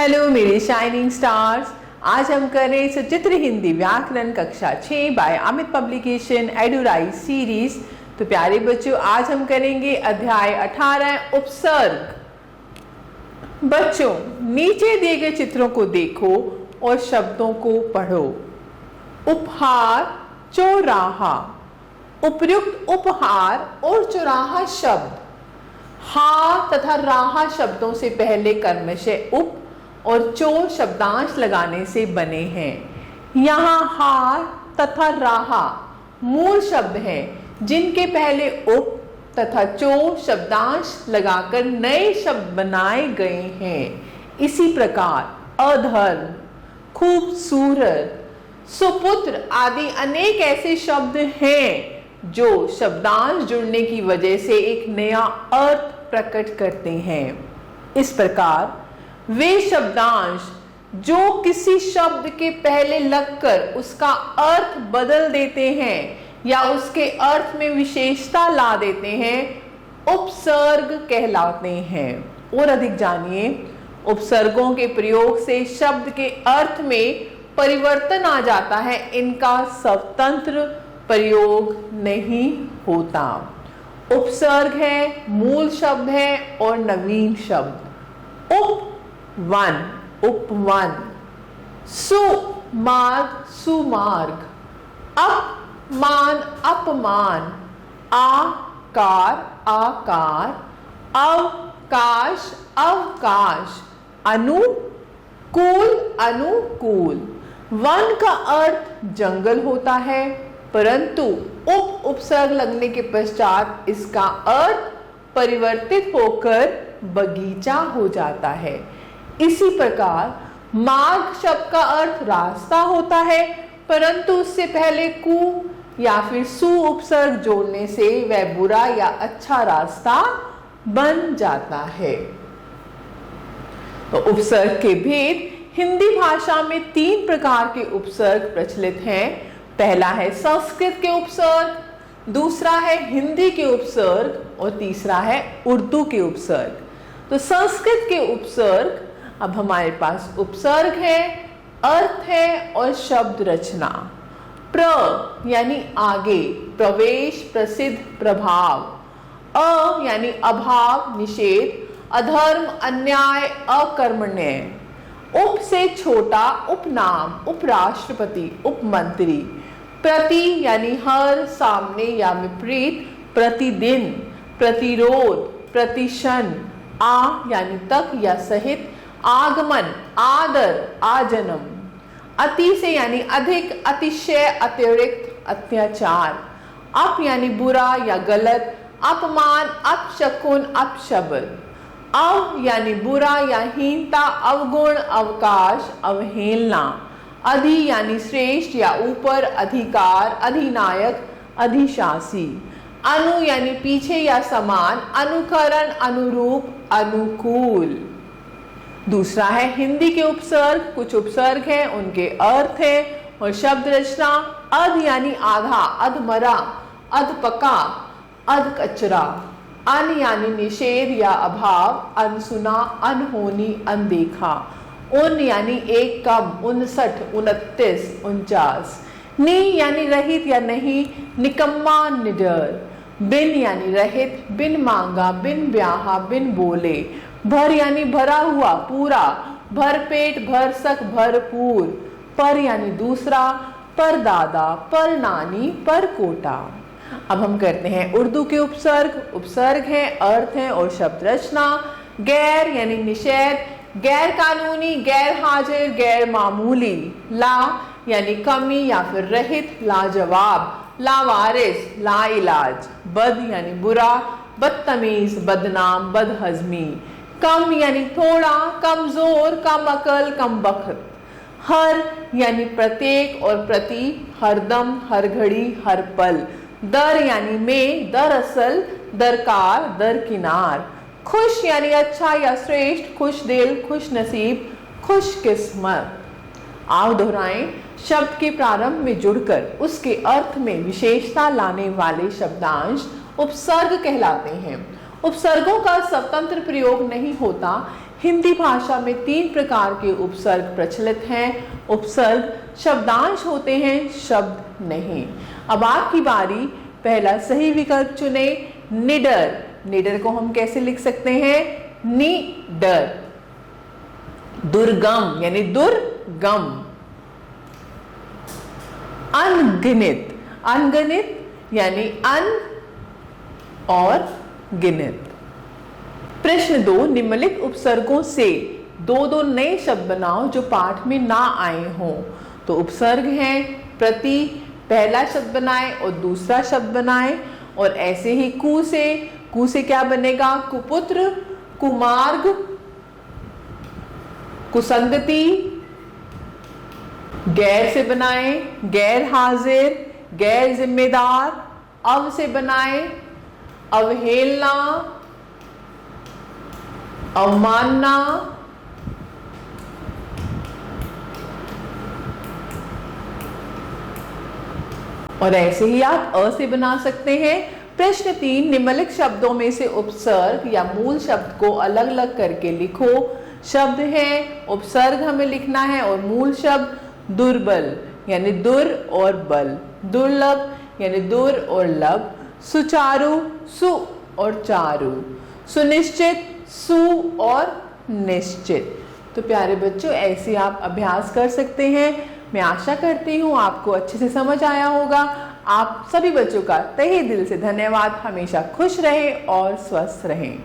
Hello मेरे shining stars. आज हम कर रहे हैं सचित्र हिंदी व्याकरण कक्षा 6 बाय अमित पब्लिकेशन एडुराइज सीरीज। तो प्यारे बच्चों, आज हम करेंगे अध्याय 18 उपसर्ग। बच्चों, नीचे दिए गए चित्रों को देखो और शब्दों को पढ़ो। उपहार, चौराहा। उपर्युक्त उपहार और चौराहा शब्द हा तथा राहा शब्दों से पहले कर्मशः उप और चो शब्दांश लगाने से बने हैं। यहाँ हार तथा राहा मूल शब्द हैं जिनके पहले उप तथा चो शब्दांश लगाकर नए शब्द बनाए गए हैं। इसी प्रकार अधर्म, खूबसूरत, सुपुत्र आदि अनेक ऐसे शब्द हैं जो शब्दांश जुड़ने की वजह से एक नया अर्थ प्रकट करते हैं। इस प्रकार वे शब्दांश जो किसी शब्द के पहले लगकर उसका अर्थ बदल देते हैं या उसके अर्थ में विशेषता ला देते हैं, उपसर्ग कहलाते हैं। और अधिक जानिए, उपसर्गों के प्रयोग से शब्द के अर्थ में परिवर्तन आ जाता है, इनका स्वतंत्र प्रयोग नहीं होता। उपसर्ग है, मूल शब्द है और नवीन शब्द। उपवन, उपवन। सुमार्ग, सुमार्ग। अपमान, अपमान। आकार, आकार। अवकाश, अवकाश। अनुकूल, अनुकूल। वन का अर्थ जंगल होता है, परंतु उपसर्ग लगने के पश्चात इसका अर्थ परिवर्तित होकर बगीचा हो जाता है। इसी प्रकार मार्ग शब्द का अर्थ रास्ता होता है, परंतु उससे पहले कु या फिर सु उपसर्ग जोड़ने से वह बुरा या अच्छा रास्ता बन जाता है। तो उपसर्ग के भेद। हिंदी भाषा में 3 प्रकार के उपसर्ग प्रचलित हैं। पहला है संस्कृत के उपसर्ग, दूसरा है हिंदी के उपसर्ग और तीसरा है उर्दू के उपसर्ग। तो संस्कृत के उपसर्ग, अब हमारे पास उपसर्ग है, अर्थ है और शब्द रचना। प्र यानी आगे, प्रवेश, प्रसिद्ध, प्रभाव। अ यानी अभाव, निषेध, अधर्म, अन्याय, अकर्मण्य। उप से छोटा, उपनाम, उपराष्ट्रपति, उपमंत्री। प्रति यानी हर, सामने या विपरीत, प्रतिदिन, प्रतिरोध, प्रतिशन। आ यानी तक या सहित, आगमन, आदर, आजन्म। अति से यानी अधिक, अतिशय, अतिरिक्त, अत्याचार। अप यानी बुरा या गलत, अपमान, अपशकुन, अपशब्द। अव यानी बुरा या हीनता, अवगुण, अवकाश, अवहेलना। अधि यानी श्रेष्ठ या ऊपर, अधिकार, अधिनायक, अधिशासी। अनु यानी पीछे या समान, अनुकरण, अनुरूप, अनुकूल। दूसरा है हिंदी के उपसर्ग। कुछ उपसर्ग हैं, उनके अर्थ हैं और शब्द रचना। अध यानी आधा, अधमरा, अधपका, अधकचरा। अन यानी निषेध या अभाव, अनसुना, अनहोनी, अनदेखा। उन यानी एक, कम, 59, 29, 49। नि यानी रहित या नहीं, निकम्मा, निडर। बिन यानी रहित, बिन मांगा, बिन ब्याहा, बिन बोले। भर यानी भरा हुआ, पूरा, भरपेट, भरसक, भरपूर। पर यानी दूसरा, परदादा, पर नानी, पर कोटा। अब हम करते हैं उर्दू के उपसर्ग। उपसर्ग है, अर्थ है और शब्द रचना। गैर यानी निषेध, गैर कानूनी, गैर हाजिर, गैर मामूली। ला यानी कमी या फिर रहित, लाजवाब, लावारिस, लाइलाज। बद यानी बुरा, बदतमीज, बदनाम, बदहजमी। कम यानी थोड़ा, कमजोर, कम अकल, कम बख्त। हर यानी प्रत्येक और प्रति, हरदम, हर घड़ी, हर पल। दर यानी में, दरअसल, दरकार, दरकिनार। खुश यानी अच्छा या श्रेष्ठ, खुश दिल, खुश नसीब, खुश किस्मत। आओ दोहराएं। शब्द के प्रारंभ में जुड़कर उसके अर्थ में विशेषता लाने वाले शब्दांश उपसर्ग कहलाते हैं। उपसर्गों का स्वतंत्र प्रयोग नहीं होता, हिंदी भाषा में 3 प्रकार के उपसर्ग प्रचलित हैं। उपसर्ग शब्दांश होते हैं, शब्द नहीं। अब आपकी बारी, पहला सही विकल्प चुने, निडर। निडर को हम कैसे लिख सकते हैं? निडर। दुर्गम यानी दुर्गम। अनगिनत, अनगिनत यानी अन और गिनत। प्रश्न 2, निम्नलिखित उपसर्गों से दो नए शब्द बनाओ जो पाठ में ना आए हों। तो उपसर्ग हैं प्रति, पहला शब्द बनाए और दूसरा शब्द बनाए। और ऐसे ही कु से क्या बनेगा? कुपुत्र, कुमार्ग, कुसंगति। गैर से बनाए, गैर हाजिर, गैर जिम्मेदार। अव से बनाए, अवहेलना, अवमानना। और ऐसे ही आप अ से बना सकते हैं। प्रश्न 3, निम्नलिखित शब्दों में से उपसर्ग या मूल शब्द को अलग अलग करके लिखो। शब्द है, उपसर्ग हमें लिखना है और मूल शब्द दुर्बल यानी दुर और बल, दुर्लभ यानी दुर और लब, सुचारू, सु और चारू, सुनिश्चित, सु और निश्चित। तो प्यारे बच्चों, ऐसे आप अभ्यास कर सकते हैं। मैं आशा करती हूँ आपको अच्छे से समझ आया होगा। आप सभी बच्चों का तहे दिल से धन्यवाद। हमेशा खुश रहें और स्वस्थ रहें।